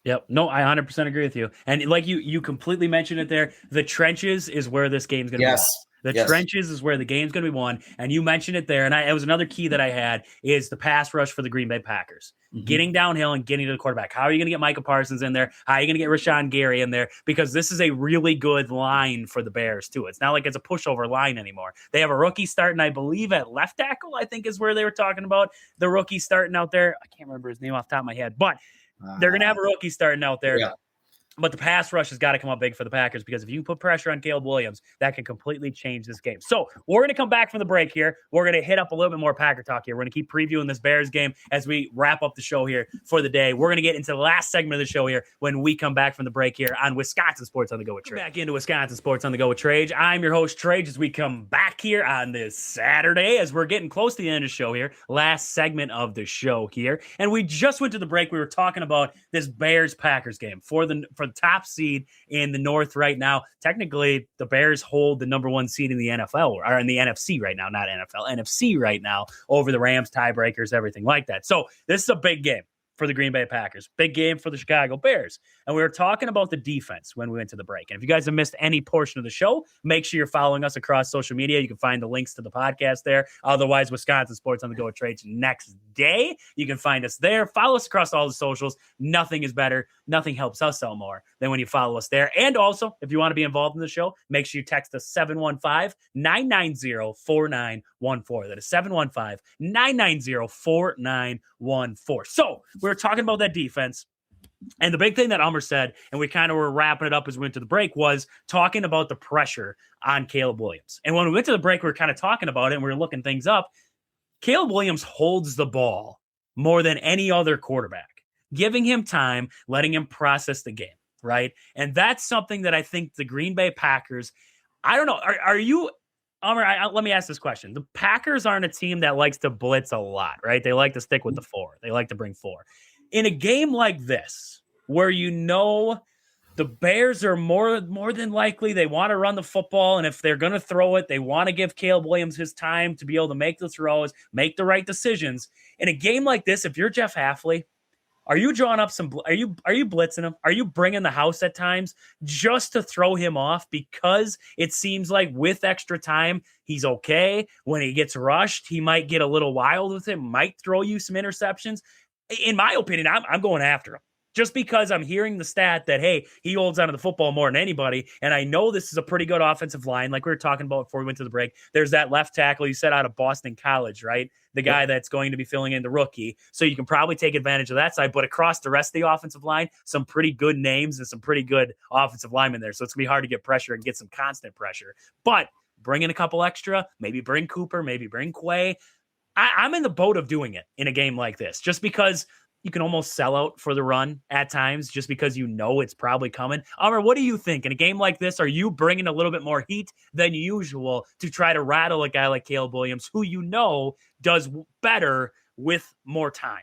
Yep. No, I 100% agree with you. And like you completely mentioned it there, the trenches is where this game's going to be won. The trenches is where the game's going to be won. And you mentioned it there. And it was another key that I had is the pass rush for the Green Bay Packers. Mm-hmm. Getting downhill and getting to the quarterback. How are you going to get Micah Parsons in there? How are you going to get Rashawn Gary in there? Because this is a really good line for the Bears, too. It's not like it's a pushover line anymore. They have a rookie starting, I believe, at left tackle, I think is where they were talking about. The rookie starting out there. I can't remember his name off the top of my head. But they're going to have a rookie starting out there. Yeah. But the pass rush has got to come up big for the Packers, because if you can put pressure on Caleb Williams, that can completely change this game. So we're going to come back from the break here. We're going to hit up a little bit more Packer talk here. We're going to keep previewing this Bears game as we wrap up the show here for the day. We're going to get into the last segment of the show here when we come back from the break here on Wisconsin Sports on the Go with Trade. Back into Wisconsin Sports on the Go with Trade. I'm your host, Trade, as we come back here on this Saturday as we're getting close to the end of the show here. Last segment of the show here. And we just went to the break. We were talking about this Bears-Packers game for the top seed in the North right now. Technically, the Bears hold the number one seed in the NFL, or in the NFC right now, not NFL, NFC right now, over the Rams, tiebreakers, everything like that. So this is a big game for the Green Bay Packers. Big game for the Chicago Bears. And we were talking about the defense when we went to the break. And if you guys have missed any portion of the show, make sure you're following us across social media. You can find the links to the podcast there. Otherwise, Wisconsin Sports on the Go with Trades next day. You can find us there. Follow us across all the socials. Nothing is better. Nothing helps us out more than when you follow us there. And also, if you want to be involved in the show, make sure you text us 715-990-4914. That is 715-990-4914. So we're talking about that defense. And the big thing that Ummer said, and we kind of were wrapping it up as we went to the break, was talking about the pressure on Caleb Williams. And when we went to the break, we were kind of talking about it and we were looking things up. Caleb Williams holds the ball more than any other quarterback, giving him time, letting him process the game, right? And that's something that I think the Green Bay Packers, I don't know, are you, Ummer, let me ask this question. The Packers aren't a team that likes to blitz a lot, right? They like to stick with the four. They like to bring four. In a game like this, where the Bears are more than likely, they want to run the football, and if they're going to throw it, they want to give Caleb Williams his time to be able to make the throws, make the right decisions. In a game like this, if you're Jeff Hafley, are you drawing up are you blitzing him? Are you bringing the house at times just to throw him off? Because it seems like with extra time, he's okay. When he gets rushed, he might get a little wild with it, might throw you some interceptions. in my opinion, I'm going after him. Just because I'm hearing the stat that, hey, he holds onto the football more than anybody, and I know this is a pretty good offensive line, like we were talking about before we went to the break. There's that left tackle you said out of Boston College, right? The guy that's going to be filling in the rookie. So you can probably take advantage of that side, but across the rest of the offensive line, some pretty good names and some pretty good offensive linemen there. So it's going to be hard to get pressure and get some constant pressure. But bring in a couple extra, maybe bring Cooper, maybe bring Quay. I'm in the boat of doing it in a game like this, just because you can almost sell out for the run at times just because you know it's probably coming. Amr, what do you think? In a game like this, are you bringing a little bit more heat than usual to try to rattle a guy like Caleb Williams, who you know does better with more time?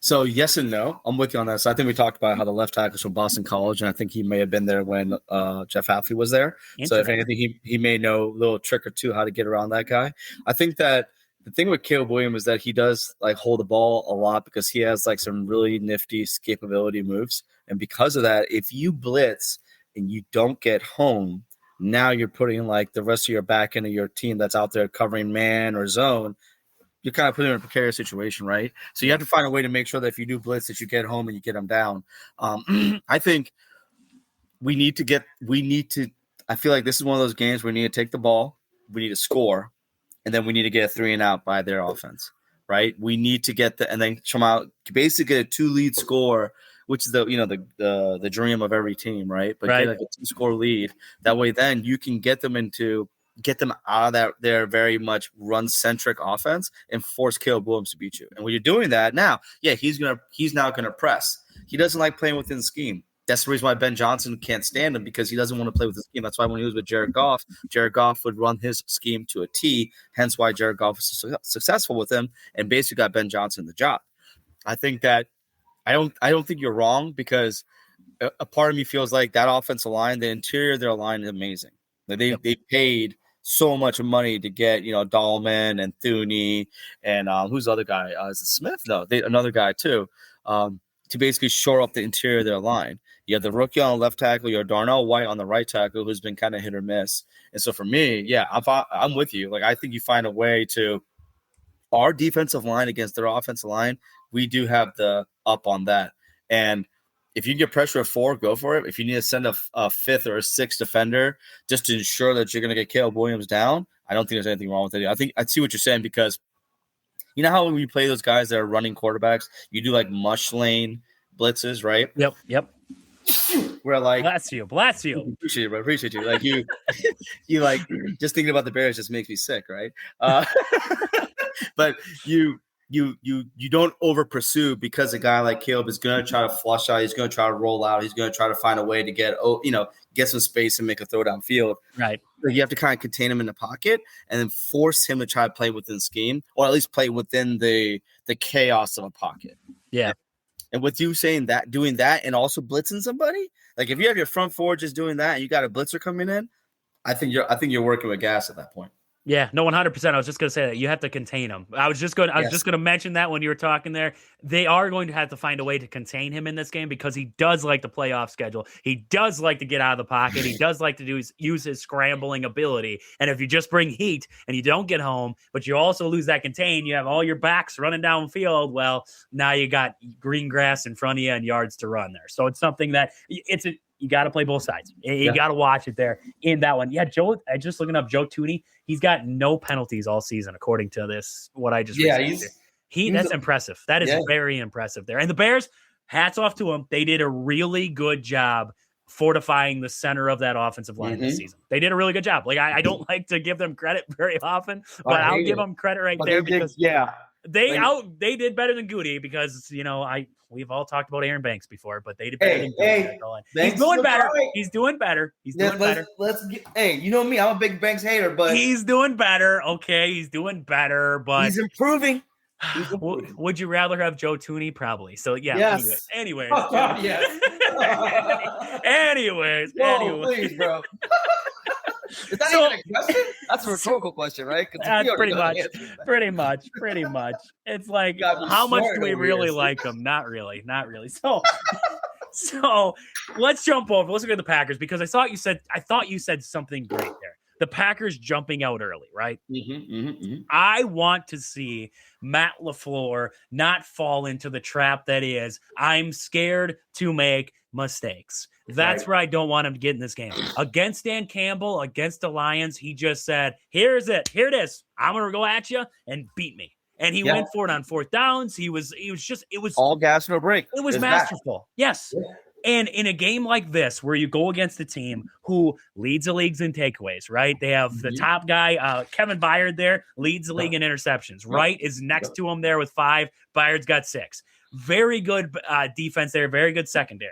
So yes and no. I'm with you on that. So I think we talked about how the left tackle's from Boston College, and I think he may have been there when Jeff Hafley was there. So if anything, he may know a little trick or two how to get around that guy. I think that the thing with Caleb Williams is that he does like hold the ball a lot because he has like some really nifty escapability moves. And because of that, if you blitz and you don't get home, now you're putting like the rest of your back end of your team that's out there covering man or zone. You're kind of putting them in a precarious situation, right? So you have to find a way to make sure that if you do blitz that you get home and you get them down. I think I feel like this is one of those games where we need to take the ball, we need to score, and then we need to get a 3-and-out by their offense, right? We need to get and then come out, basically get a 2-lead score, which is the dream of every team, right? But get like a 2-score lead. That way, then you can get them out of their very much run-centric offense and force Caleb Williams to beat you. And when you're doing that now, he's now gonna press. He doesn't like playing within the scheme. That's the reason why Ben Johnson can't stand him, because he doesn't want to play with the scheme. That's why when he was with Jared Goff would run his scheme to a T, hence why Jared Goff was successful with him and basically got Ben Johnson the job. I think that I don't think you're wrong, because a part of me feels like that offensive line, the interior of their line is amazing. They paid so much money to get, Dahlman and Thuney and who's the other guy? Is it Smith? No, another guy too, to basically shore up the interior of their line. You have the rookie on the left tackle. You have Darnell White on the right tackle, who's been kind of hit or miss. And so for me, I'm with you. Like, I think you find a way to our defensive line against their offensive line. We do have the up on that. And if you get pressure at 4, go for it. If you need to send a 5th or a 6th defender just to ensure that you're going to get Caleb Williams down, I don't think there's anything wrong with it. I think I see what you're saying, because you know how when you play those guys that are running quarterbacks, you do like mush lane blitzes, right? Yep. Where like bless you. Appreciate you. Like you like just thinking about the Bears just makes me sick, right? But you don't over pursue, because a guy like Caleb is going to try to flush out. He's going to try to roll out. He's going to try to find a way to get some space and make a throw downfield. Right. So you have to kind of contain him in the pocket and then force him to try to play within the scheme, or at least play within the chaos of a pocket. Yeah. And with you saying that, doing that, and also blitzing somebody, like if you have your front four just doing that, and you got a blitzer coming in, I think you're working with gas at that point. Yeah, no, 100%. I was just going to say that you have to contain him. I was just going to mention that when you were talking there. They are going to have to find a way to contain him in this game, because he does like the playoff schedule. He does like to get out of the pocket. He does like to use his scrambling ability. And if you just bring heat and you don't get home, but you also lose that contain, you have all your backs running downfield. Well, now you got green grass in front of you and yards to run there. So it's something that you got to play both sides. You got to watch it there in that one. Yeah, Joe, I just looking up Joe Thuney. He's got no penalties all season, according to this, what I just read. That's impressive. That is very impressive there. And the Bears, hats off to them. They did a really good job fortifying the center of that offensive line this season. They did a really good job. Like, I don't like to give them credit very often, but I'll give them credit there because they did better than Goody, because we've all talked about Aaron Banks before, but they did better than Goody. He's doing better. Right. He's doing better. You know me, I'm a big Banks hater, but he's doing better. Okay, he's doing better, but he's improving. Would you rather have Joe Thuney? Probably. So yeah. Yes. Anyways. Yes. Anyways. Please, bro. Is that even a question? That's a rhetorical question, right? Pretty much. It's like, how much do we really like them? Not really. So let's jump over. Let's look at the Packers, because I thought you said something great there. the Packers jumping out early, right? Mm-hmm. I want to see Matt LaFleur not fall into the trap that is, I'm scared to make mistakes. That's where I don't want him to get in this game. Against Dan Campbell, against the Lions, he just said, here it is. I'm going to go at you and beat me. And he went for it on fourth downs. It was all gas, no break. It was masterful. Yes. Yeah. And in a game like this, where you go against a team who leads the leagues in takeaways, right? They have the top guy, Kevin Byard there, leads the league in interceptions. Wright is next to him there with 5. Byard's got 6. Very good defense there. Very good secondary.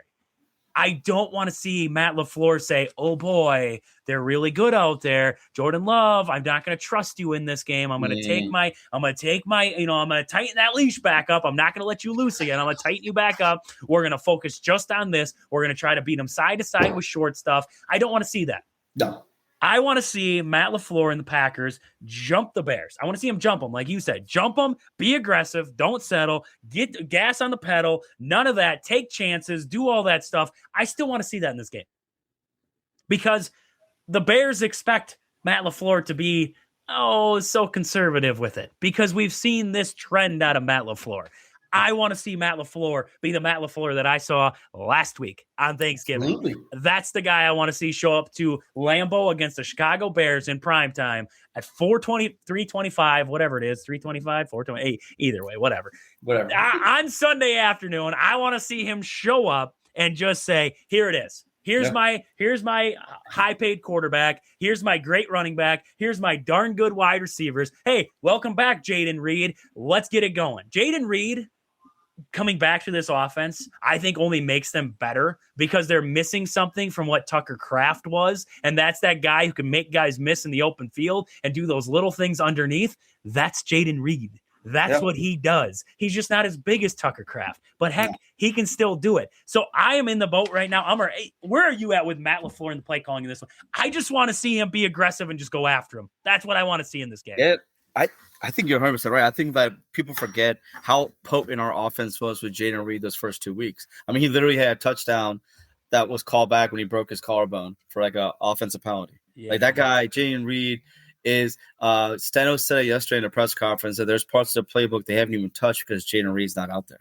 I don't want to see Matt LaFleur say, oh boy, they're really good out there. Jordan Love, I'm not going to trust you in this game. I'm going to take my, I'm going to tighten that leash back up. I'm not going to let you loose again. I'm going to tighten you back up. We're going to focus just on this. We're going to try to beat them side to side with short stuff. I don't want to see that. No. I want to see Matt LaFleur and the Packers jump the Bears. I want to see them jump them, like you said. Jump them, be aggressive, don't settle, get gas on the pedal, none of that, take chances, do all that stuff. I still want to see that in this game because the Bears expect Matt LaFleur to be, so conservative with it because we've seen this trend out of Matt LaFleur. I want to see Matt LaFleur be the Matt LaFleur that I saw last week on Thanksgiving. Absolutely. That's the guy I want to see show up to Lambeau against the Chicago Bears in primetime at 3:25, whatever it is, 3:25, 4:28, either way, whatever. On Sunday afternoon, I want to see him show up and just say, here it is. Here's my high-paid quarterback. Here's my great running back. Here's my darn good wide receivers. Hey, welcome back, Jayden Reed. Let's get it going. Jayden Reed coming back to this offense, I think only makes them better because they're missing something from what Tucker Kraft was, and that's that guy who can make guys miss in the open field and do those little things underneath. That's Jayden Reed. That's what he does. He's just not as big as Tucker Kraft, but heck, he can still do it. So I am in the boat right now. Where are you at with Matt LaFleur and the play calling in this one? I just want to see him be aggressive and just go after him. That's what I want to see in this game. Yeah, I think you're 100% right. I think that people forget how potent our offense was with Jayden Reed those first 2 weeks. I mean, he literally had a touchdown that was called back when he broke his collarbone for like an offensive penalty. Yeah. Like that guy, Jayden Reed, is Steno said it yesterday in a press conference that there's parts of the playbook they haven't even touched because Jayden Reed's not out there.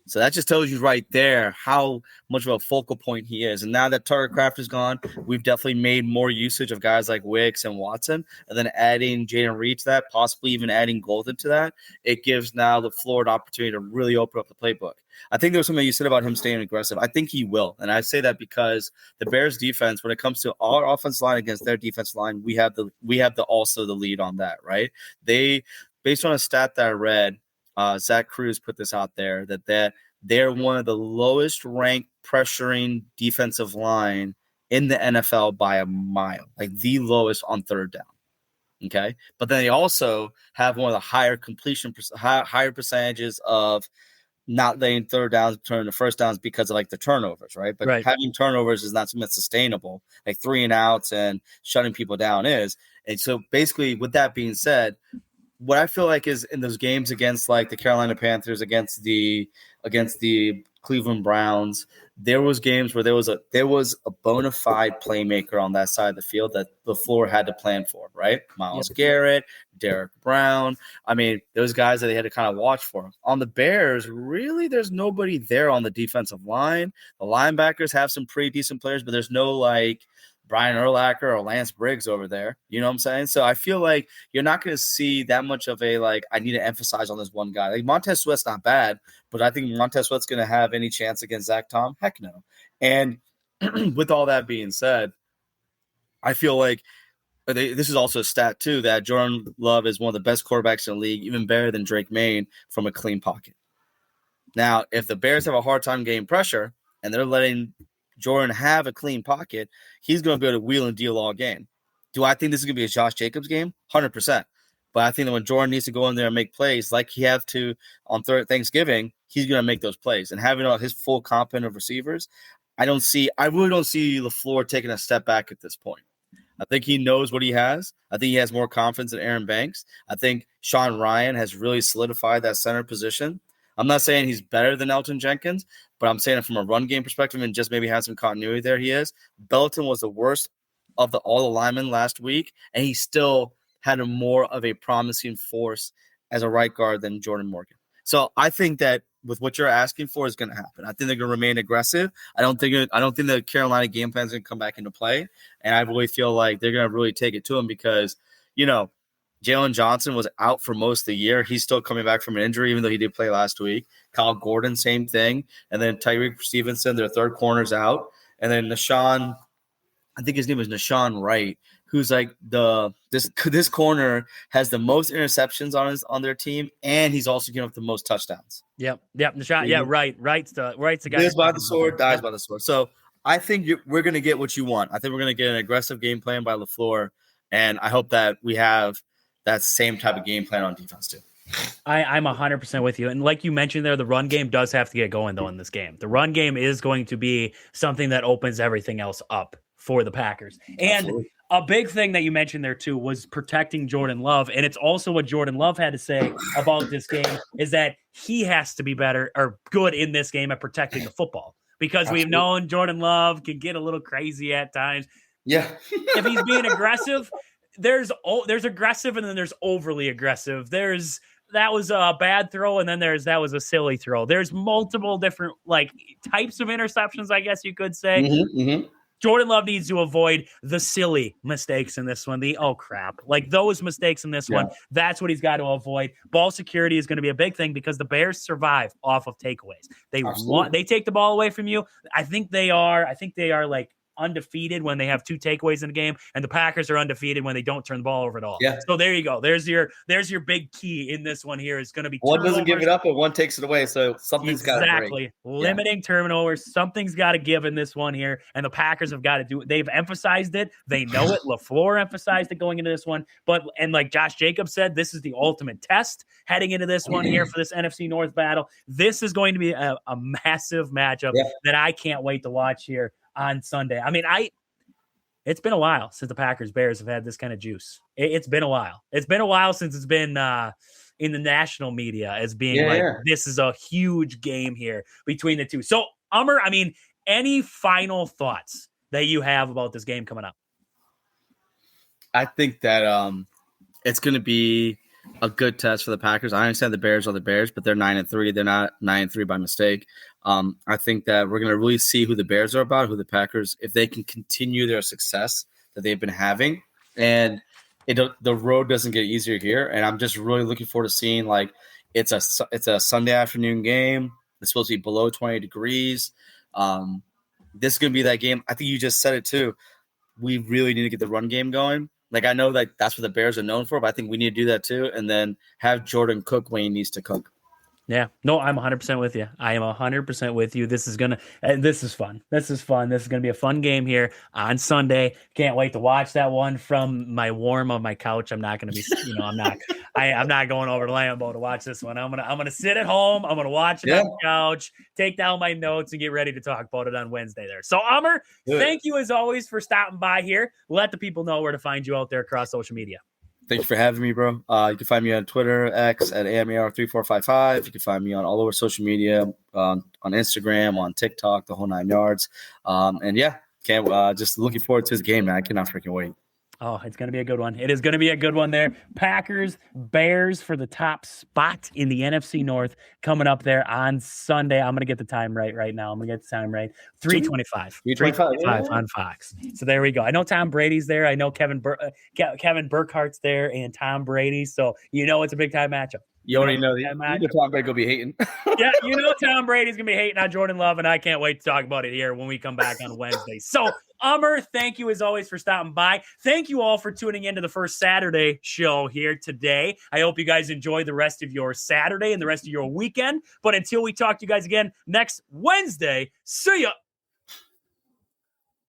So that just tells you right there how much of a focal point he is. And now that Tucker Kraft is gone, we've definitely made more usage of guys like Wicks and Watson. And then adding Jayden Reed to that, possibly even adding Golden to that, it gives now the Florida an opportunity to really open up the playbook. I think there was something you said about him staying aggressive. I think he will. And I say that because the Bears defense, when it comes to our offensive line against their defensive line, we have also the lead on that, right? They, based on a stat that I read, Zach Cruz put this out there, that they're one of the lowest ranked pressuring defensive line in the NFL by a mile, like the lowest on third down. Okay. But then they also have one of the higher higher percentages of not letting third downs turn to first downs because of like the turnovers, right? But having turnovers is not something that's sustainable, like 3 and outs and shutting people down is. And so basically with that being said, what I feel like is in those games against like the Carolina Panthers, against the Cleveland Browns, there was games where there was a bona fide playmaker on that side of the field that LaFleur had to plan for, right? Myles Garrett, Derek Brown. I mean, those guys that they had to kind of watch for. On the Bears, really, there's nobody there on the defensive line. The linebackers have some pretty decent players, but there's no like Brian Urlacher or Lance Briggs over there. You know what I'm saying? So I feel like you're not going to see that much of a, like, I need to emphasize on this one guy. Like Montez Sweat's not bad, but I think Montez Sweat's going to have any chance against Zach Tom? Heck no. And with all that being said, I feel like this is also a stat too, that Jordan Love is one of the best quarterbacks in the league, even better than Drake Maye from a clean pocket. Now, if the Bears have a hard time getting pressure and they're letting Jordan have a clean pocket, he's going to be able to wheel and deal all game. Do I think this is going to be a Josh Jacobs game? 100%. But I think that when Jordan needs to go in there and make plays like he have to on Thanksgiving, he's going to make those plays. And having his full complement of receivers, I really don't see LaFleur taking a step back at this point. I think he knows what he has. I think he has more confidence in Aaron Banks. I think Sean Ryan has really solidified that center position. I'm not saying he's better than Elton Jenkins, but I'm saying it from a run game perspective and just maybe have some continuity there. He is. Belton was the worst of all the linemen last week, and he still had a more of a promising force as a right guard than Jordan Morgan. So I think that with what you're asking for is going to happen. I think they're going to remain aggressive. I don't think the Carolina game plan is going to come back into play, and I really feel like they're going to really take it to them because, Jalen Johnson was out for most of the year. He's still coming back from an injury, even though he did play last week. Kyle Gordon, same thing. And then Tyreek Stevenson, their third corner's out. And then Nashawn, I think his name is Nashawn Wright, who's like this corner has the most interceptions on their team, and he's also giving up the most touchdowns. Yep. Nashawn, yeah, Wright's the guy. Lives by the sword, dies by the sword. So I think we're going to get what you want. I think we're going to get an aggressive game plan by LaFleur, and I hope that we have that same type of game plan on defense too. I'm 100% with you. And like you mentioned there, the run game does have to get going, though, in this game. The run game is going to be something that opens everything else up for the Packers. And Absolutely. A big thing that you mentioned there, too, was protecting Jordan Love. And it's also what Jordan Love had to say about this game is that he has to be better or good in this game at protecting the football. Because Absolutely. We've known Jordan Love can get a little crazy at times. Yeah. If he's being aggressive, there's aggressive and then there's overly aggressive. That was a bad throw, and then that was a silly throw. There's multiple different types of interceptions, I guess you could say. Mm-hmm. Jordan Love needs to avoid the silly mistakes in this one. Those mistakes in this one. That's what he's got to avoid. Ball security is going to be a big thing because the Bears survive off of takeaways. They take the ball away from you. I think they are undefeated when they have 2 takeaways in a game, and the Packers are undefeated when they don't turn the ball over at all. Yeah. So there you go. There's your big key in this one here. It's going to be one doesn't give it up and one takes it away. So something's got to break. Exactly. Limiting turnovers. Something's got to give in this one here, and the Packers have got to do it. They've emphasized it. They know it. LaFleur emphasized it going into this one. And like Josh Jacobs said, this is the ultimate test heading into this one here for this NFC North battle. This is going to be a massive matchup that I can't wait to watch here on Sunday. I mean, it's been a while since the Packers Bears have had this kind of juice. It's been a while. It's been a while since it's been in the national media as being this is a huge game here between the two. So, Umar, any final thoughts that you have about this game coming up? I think that it's going to be a good test for the Packers. I understand the Bears are the Bears, but they're 9-3. They're not 9-3 by mistake. I think that we're going to really see who the Bears are about, who the Packers, if they can continue their success that they've been having. And the road doesn't get easier here. And I'm just really looking forward to seeing, it's a Sunday afternoon game. It's supposed to be below 20 degrees. This is going to be that game. I think you just said it too. We really need to get the run game going. I know that's what the Bears are known for, but I think we need to do that too. And then have Jordan cook when he needs to cook. Yeah, no, I'm 100% with you. I am 100% with you. This is fun. This is fun. This is going to be a fun game here on Sunday. Can't wait to watch that one from my warm on my couch. I'm not going to be, I'm not going over to Lambeau to watch this one. I'm going to sit at home. I'm going to watch it on the couch, take down my notes and get ready to talk about it on Wednesday there. So Umar, thank you as always for stopping by here. Let the people know where to find you out there across social media. Thank you for having me, bro. You can find me on Twitter, X at AMAR3455. You can find me on all over social media, on Instagram, on TikTok, the whole 9 yards. Just looking forward to this game, man. I cannot freaking wait. Oh, it's going to be a good one. It is going to be a good one there. Packers, Bears for the top spot in the NFC North coming up there on Sunday. I'm going to get the time right now. I'm going to get the time right. 3:25. 3:25 on Fox. So there we go. I know Tom Brady's there. I know Kevin Burkhardt's there and Tom Brady. So it's a big time matchup. You already know Tom Brady will be hating. Yeah, Tom Brady's going to be hating on Jordan Love, and I can't wait to talk about it here when we come back on Wednesday. So, Umar, thank you as always for stopping by. Thank you all for tuning into the first Saturday show here today. I hope you guys enjoy the rest of your Saturday and the rest of your weekend. But until we talk to you guys again next Wednesday, see ya.